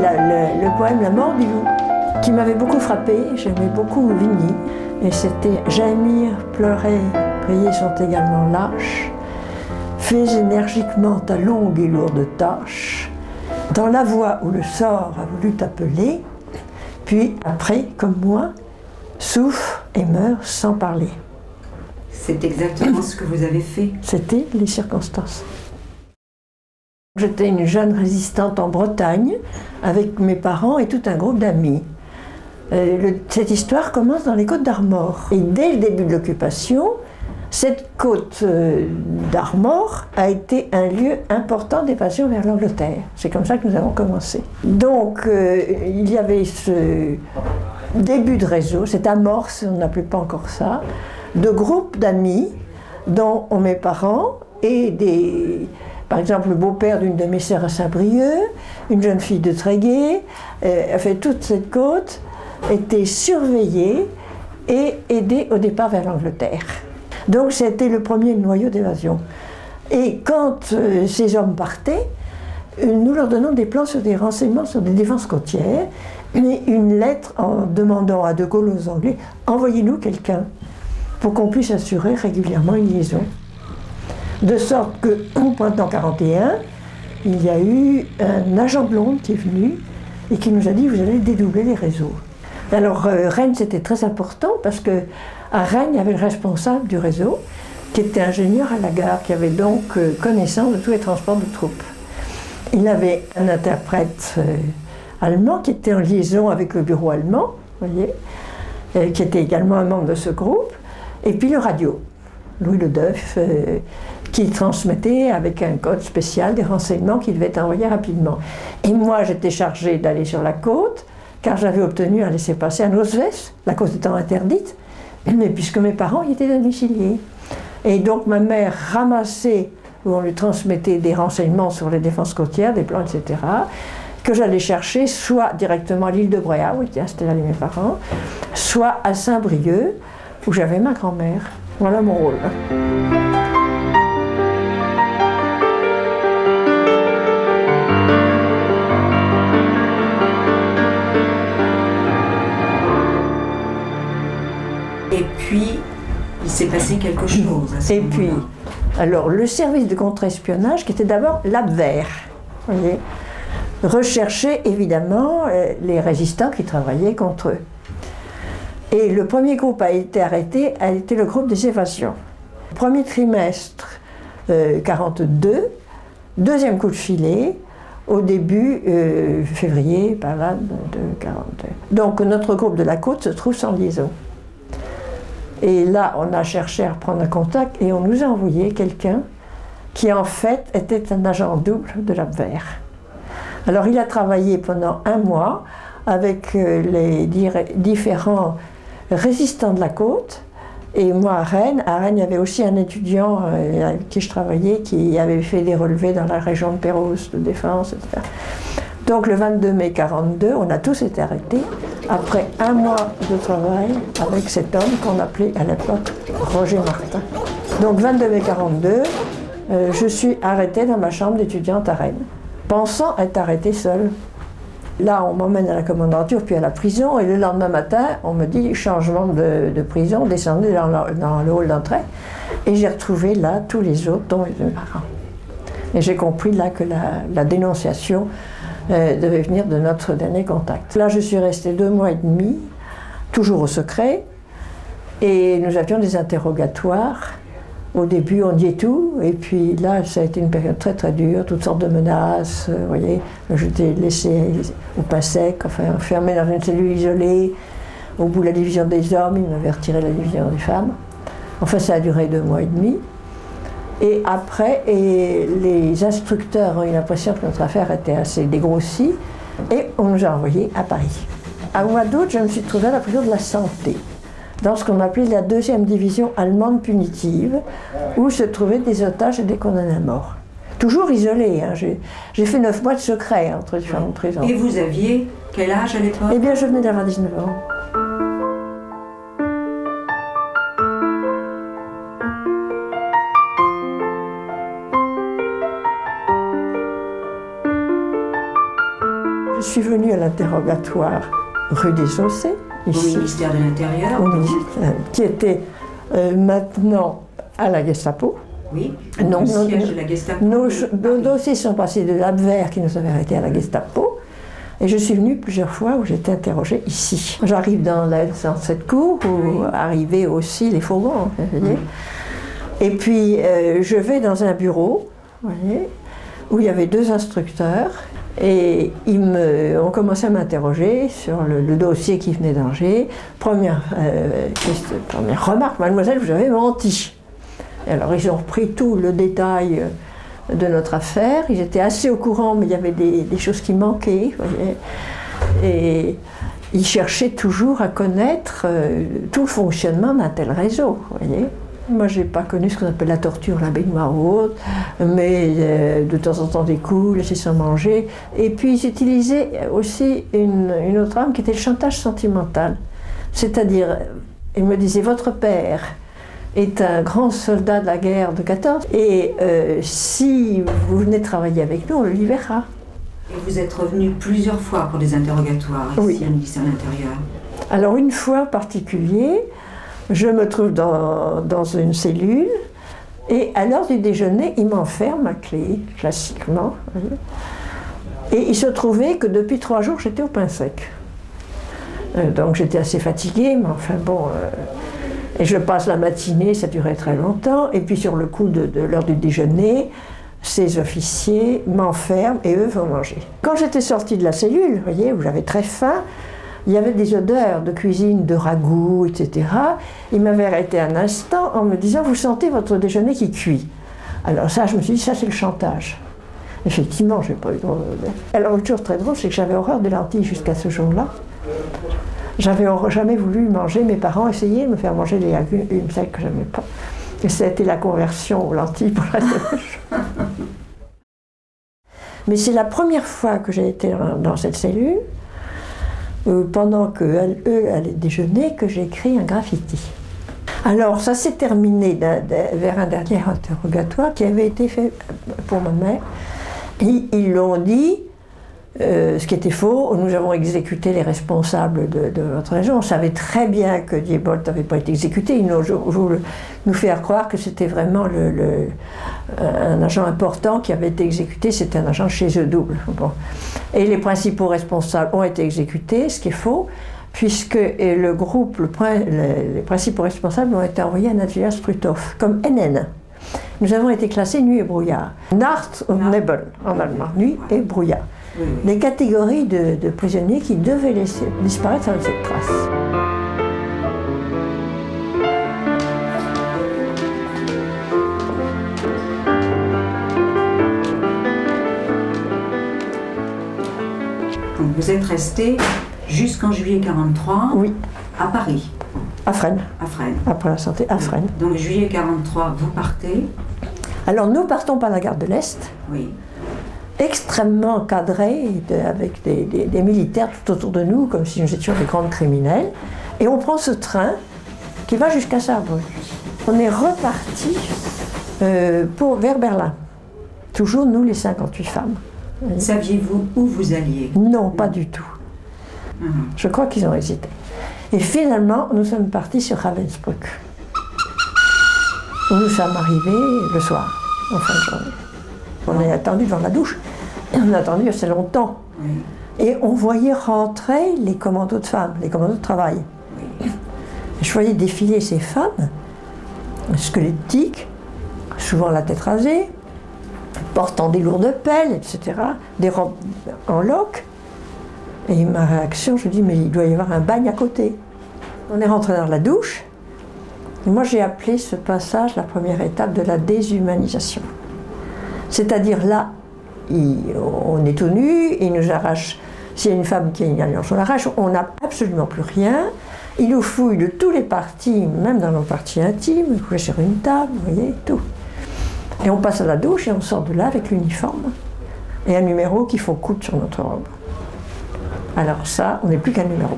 le poème La mort du loup, qui m'avait beaucoup frappé. J'aimais beaucoup Vigny. Et c'était Gémir, pleurer, prier sont également lâches. Fais énergiquement ta longue et lourde tâche, dans la voie où le sort a voulu t'appeler, puis après, comme moi, souffre et meurt sans parler. C'est exactement ce que vous avez fait. C'était les circonstances. J'étais une jeune résistante en Bretagne, avec mes parents et tout un groupe d'amis. Cette histoire commence dans les Côtes d'Armor. Et dès le début de l'occupation, cette côte d'Armor a été un lieu important d'évasion vers l'Angleterre. C'est comme ça que nous avons commencé. Donc, il y avait ce début de réseau, cette amorce, on n'appelait pas encore ça, de groupes d'amis, dont mes parents et par exemple, le beau-père d'une de mes sœurs à Saint-Brieuc, une jeune fille de Tréguier, toute cette côte était surveillée et aidée au départ vers l'Angleterre. Donc c'était le premier noyau d'évasion. Et quand ces hommes partaient, nous leur donnons des plans sur des renseignements sur des défenses côtières, mais une lettre en demandant à De Gaulle aux Anglais « Envoyez-nous quelqu'un » pour qu'on puisse assurer régulièrement une liaison. De sorte qu'au printemps 1941, il y a eu un agent de Londres qui est venu et qui nous a dit « Vous allez dédoubler les réseaux ». Alors Rennes, c'était très important parce qu'à Rennes, il y avait le responsable du réseau qui était ingénieur à la gare, qui avait donc connaissance de tous les transports de troupes. Il avait un interprète allemand qui était en liaison avec le bureau allemand, vous voyez, qui était également un membre de ce groupe, et puis le radio, Louis Le Deuf, qui transmettait avec un code spécial des renseignements qui devaient être envoyés rapidement. Et moi, j'étais chargée d'aller sur la côte, car j'avais obtenu un laissez-passer à Nosves, la côte étant interdite, mais puisque mes parents y étaient domiciliés. Et donc ma mère ramassait, où on lui transmettait des renseignements sur les défenses côtières, des plans, etc., que j'allais chercher soit directement à l'île de Bréa, où étaient installés mes parents, soit à Saint-Brieuc, où j'avais ma grand-mère. Voilà mon rôle. Et puis, il s'est passé quelque chose à ce moment-là. Et puis, alors, le service de contre-espionnage, qui était d'abord l'Abwehr, vous voyez, recherchait évidemment les résistants qui travaillaient contre eux. Et le premier groupe a été arrêté, a été le groupe des évasions. Premier trimestre 42, deuxième coup de filet, au début février, par là, de 42. Donc notre groupe de la côte se trouve sans liaison. Et là, on a cherché à reprendre un contact et on nous a envoyé quelqu'un qui en fait était un agent double de l'Abwehr. Alors il a travaillé pendant 1 mois avec les différents résistants de la côte. Et moi à Rennes, il y avait aussi un étudiant avec qui je travaillais qui avait fait des relevés dans la région de Pérouse, de Défense, etc. Donc le 22 mai 1942, on a tous été arrêtés après 1 mois de travail avec cet homme qu'on appelait à l'époque Roger Martin. Donc 22 mai 1942, je suis arrêtée dans ma chambre d'étudiante à Rennes, pensant être arrêtée seule. Là, on m'emmène à la commandanture, puis à la prison, et le lendemain matin, on me dit changement de prison, descendez dans le hall d'entrée, et j'ai retrouvé là tous les autres, dont mes parents. Et j'ai compris là que la dénonciation devait venir de notre dernier contact. Là, je suis restée 2 mois et demi, toujours au secret, et nous avions des interrogatoires. Au début, on disait tout, et puis là, ça a été une période très très dure, toutes sortes de menaces, vous voyez. J'étais laissée au pain sec, enfin enfermée dans une cellule isolée. Au bout de la division des hommes, ils m'avaient retiré la division des femmes. Enfin, ça a duré 2 mois et demi. Et après, les instructeurs ont eu l'impression que notre affaire était assez dégrossie, et on nous a envoyés à Paris. À mois d'août, je me suis trouvée à la prison de la Santé, dans ce qu'on appelait la 2e division allemande punitive, où se trouvaient des otages et des condamnés à mort. Toujours isolés, hein. J'ai fait 9 mois de secret entre différentes prisons. Et vous aviez quel âge à l'époque? Eh bien, je venais d'avoir 19 ans. Je suis venue à l'interrogatoire rue des Chaussées, ici, au ministère de l'Intérieur, qui était maintenant à la Gestapo. Oui, Non, le siège de la Gestapo. Nos dossiers sont passés de l'Abwehr qui nous avait arrêtés à la Gestapo. Et je suis venue plusieurs fois où j'étais interrogée ici. J'arrive dans cette cour où arrivaient aussi les fourgons, vous voyez. Et puis je vais dans un bureau, vous voyez, où il y avait 2 instructeurs. Et ont commencé à m'interroger sur le dossier qui venait d'Angers. Première remarque, mademoiselle, vous avez menti. Et alors ils ont repris tout le détail de notre affaire. Ils étaient assez au courant, mais il y avait des choses qui manquaient. Vous voyez. Et ils cherchaient toujours à connaître tout le fonctionnement d'un tel réseau. Vous voyez. Moi, je n'ai pas connu ce qu'on appelle la torture, la baignoire ou autre, mais de temps en temps des coups, laisser sans manger. Et puis, ils utilisaient aussi une autre arme qui était le chantage sentimental. C'est-à-dire, ils me disaient, votre père est un grand soldat de la guerre de 14, et si vous venez travailler avec nous, on le libérera. Et vous êtes revenu plusieurs fois pour des interrogatoires ici au ministère de l'Intérieur. Alors, une fois en particulier, je me trouve dans une cellule et à l'heure du déjeuner, ils m'enferment à clé, classiquement. Et il se trouvait que depuis 3 jours, j'étais au pain sec. Donc j'étais assez fatiguée, mais enfin bon. Et je passe la matinée, ça durait très longtemps. Et puis sur le coup de l'heure du déjeuner, ces officiers m'enferment et eux vont manger. Quand j'étais sortie de la cellule, vous voyez, où j'avais très faim, il y avait des odeurs de cuisine, de ragoût, etc. Il m'avait arrêté un instant en me disant « Vous sentez votre déjeuner qui cuit ?» Alors ça, je me suis dit, ça c'est le chantage. Effectivement, je n'ai pas eu de... Alors une chose très drôle, c'est que j'avais horreur des lentilles jusqu'à ce jour-là. J'avais jamais voulu manger, mes parents essayaient de me faire manger des légumes secs que je n'aimais pas. Et ça a été la conversion aux lentilles pour la démarche. Mais c'est la première fois que j'ai été dans cette cellule, pendant qu'eux allaient déjeuner, que j'ai écrit un graffiti. Alors ça s'est terminé vers un dernier interrogatoire qui avait été fait pour ma mère. Et ils l'ont dit, ce qui était faux, nous avons exécuté les responsables de votre région. On savait très bien que Diebold n'avait pas été exécuté. Ils nous voulu nous faire croire que c'était vraiment un agent important qui avait été exécuté, c'était un agent chez eux double. Bon. Et les principaux responsables ont été exécutés, ce qui est faux, puisque le groupe, les principaux responsables ont été envoyés à Nadia Struthof, comme NN. Nous avons été classés nuit et brouillard. Nacht und Nebel en allemand, nuit et brouillard. Oui, oui. Des catégories de prisonniers qui devaient disparaître sans laisser de traces. Donc vous êtes resté jusqu'en juillet 1943 oui. À Paris. À Fresnes. À Fresnes. Après la santé, à Fresnes. Donc juillet 1943, vous partez. Alors nous partons par la gare de l'Est. Oui. Extrêmement encadrés, avec des militaires tout autour de nous, comme si nous étions des grands criminels. Et on prend ce train qui va jusqu'à Sarrebruck. On est reparti vers Berlin. Toujours nous, les 58 femmes. Saviez-vous où vous alliez? Non, pas du tout. Je crois qu'ils ont hésité. Et finalement, nous sommes partis sur Ravensbrück, où nous sommes arrivés le soir, en fin de journée. On est attendu devant la douche, on a attendu assez longtemps. Oui. Et on voyait rentrer les commandos de femmes, les commandos de travail. Oui. Je voyais défiler ces femmes, squelettiques, souvent la tête rasée, portant des lourdes pelles, etc., des robes en loques. Et ma réaction, je dis, mais il doit y avoir un bagne à côté. On est rentré dans la douche, et moi j'ai appelé ce passage la première étape de la déshumanisation. C'est-à-dire là, on est tout nu, il nous arrache, s'il y a une femme qui a une alliance, on l'arrache, on n'a absolument plus rien. Il nous fouille de tous les parties, même dans nos parties intimes, il couche sur une table, vous voyez, tout. Et on passe à la douche et on sort de là avec l'uniforme et un numéro qu'il faut coudre sur notre robe. Alors ça, on n'est plus qu'un numéro.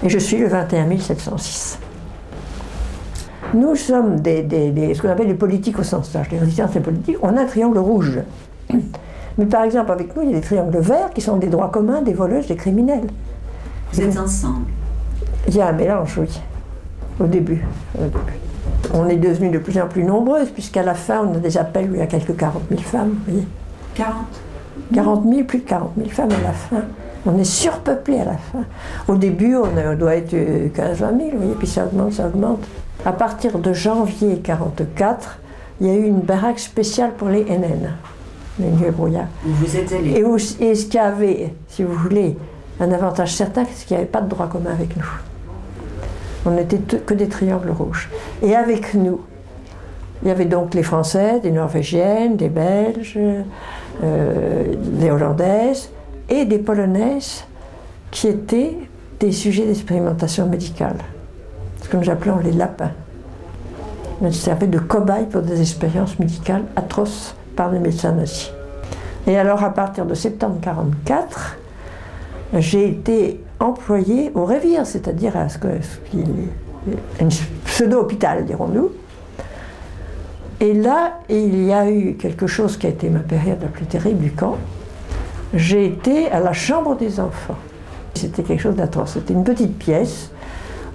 Et je suis le 21 706. Nous sommes ce qu'on appelle des politiques au sens large, des résistants et politiques. On a un triangle rouge. Mais par exemple, avec nous, il y a des triangles verts qui sont des droits communs des voleuses, des criminels. Vous êtes ensemble? Il y a un mélange, oui, au début. On est devenus de plus en plus nombreuses, puisqu'à la fin, on a des appels où il y a quelques 40 000 femmes. Vous voyez. 40 000, plus de 40 000 femmes à la fin. On est surpeuplé à la fin. Au début, on doit être 15 000, 20 000, vous voyez, puis ça augmente, ça augmente. À partir de janvier 1944, il y a eu une baraque spéciale pour les NN, les nuits brouillards. Vous êtes allés. Et ce qui avait, si vous voulez, un avantage certain, c'est qu'il n'y avait pas de droit commun avec nous. On n'était que des triangles rouges. Et avec nous, il y avait donc les Français, des Norvégiennes, des Belges, des Hollandaises et des Polonaises qui étaient des sujets d'expérimentation médicale. Ce que nous appelons les lapins. Ils servaient de cobayes pour des expériences médicales atroces par les médecins nazis. Et alors, à partir de septembre 1944, j'ai été employée au Révire, c'est-à-dire à un pseudo-hôpital, dirons-nous. Et là, il y a eu quelque chose qui a été ma période la plus terrible du camp. J'ai été à la chambre des enfants. C'était quelque chose d'atroce. C'était une petite pièce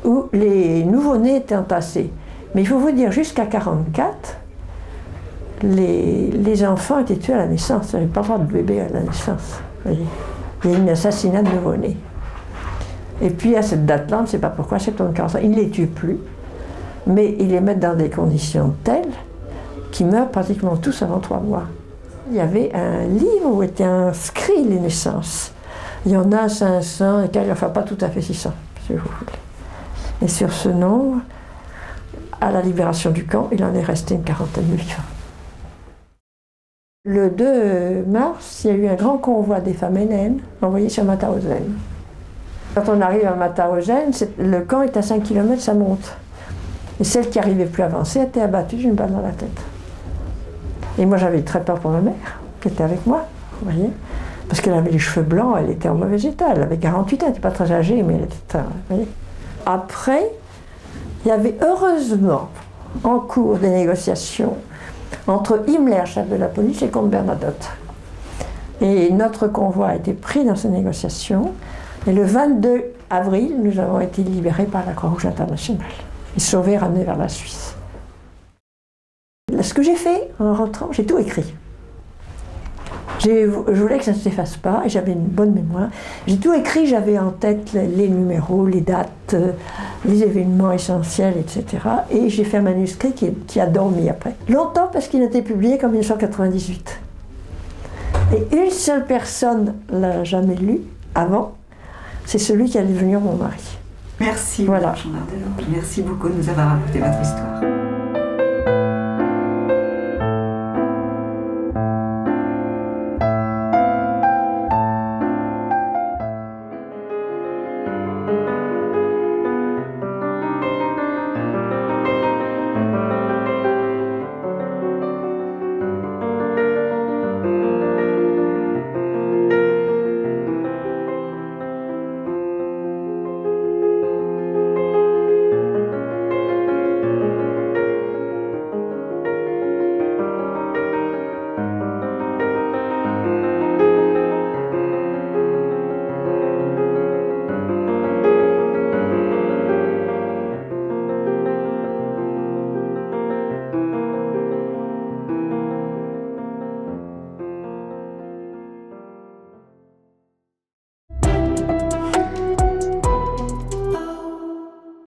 où les nouveau-nés étaient entassés. Mais il faut vous dire, jusqu'à 1944, les enfants étaient tués à la naissance. Il n'y avait pas le droit de bébé à la naissance. Vous voyez. Il y a eu un assassinat de nouveau-nés. Et puis à cette date-là, on ne sait pas pourquoi, septembre 1945, ils ne les tuent plus, mais ils les mettent dans des conditions telles qu'ils meurent pratiquement tous avant 3 mois. Il y avait un livre où étaient inscrits les naissances. Il y en a 500, et enfin pas tout à fait 600, si vous voulez. Et sur ce nombre, à la libération du camp, il en est resté une quarantaine de vivants. Le 2 mars, il y a eu un grand convoi des femmes NN envoyé sur Mauthausen. Quand on arrive à Mauthausen, le camp est à 5 km, ça monte. Et celle qui n'arrivait plus à avancer était abattue d'une balle dans la tête. Et moi j'avais très peur pour ma mère, qui était avec moi, vous voyez, parce qu'elle avait les cheveux blancs, elle était en mauvais état, elle avait 48 ans, elle n'était pas très âgée, mais elle était très... Vous voyez. Après, il y avait heureusement en cours des négociations entre Himmler, chef de la police, et comte Bernadotte. Et notre convoi a été pris dans ces négociations, et le 22 avril, nous avons été libérés par la Croix-Rouge internationale, et sauvés, ramenés vers la Suisse. Ce que j'ai fait en rentrant, j'ai tout écrit. Je voulais que ça ne s'efface pas, et j'avais une bonne mémoire. J'ai tout écrit, j'avais en tête les numéros, les dates, les événements essentiels, etc. Et j'ai fait un manuscrit qui a dormi après. Longtemps parce qu'il a été publié qu'en 1998. Et une seule personne ne l'a jamais lu avant, c'est celui qui allait devenir mon mari. Merci, voilà. Jean Ardelot. Merci beaucoup de nous avoir raconté votre histoire.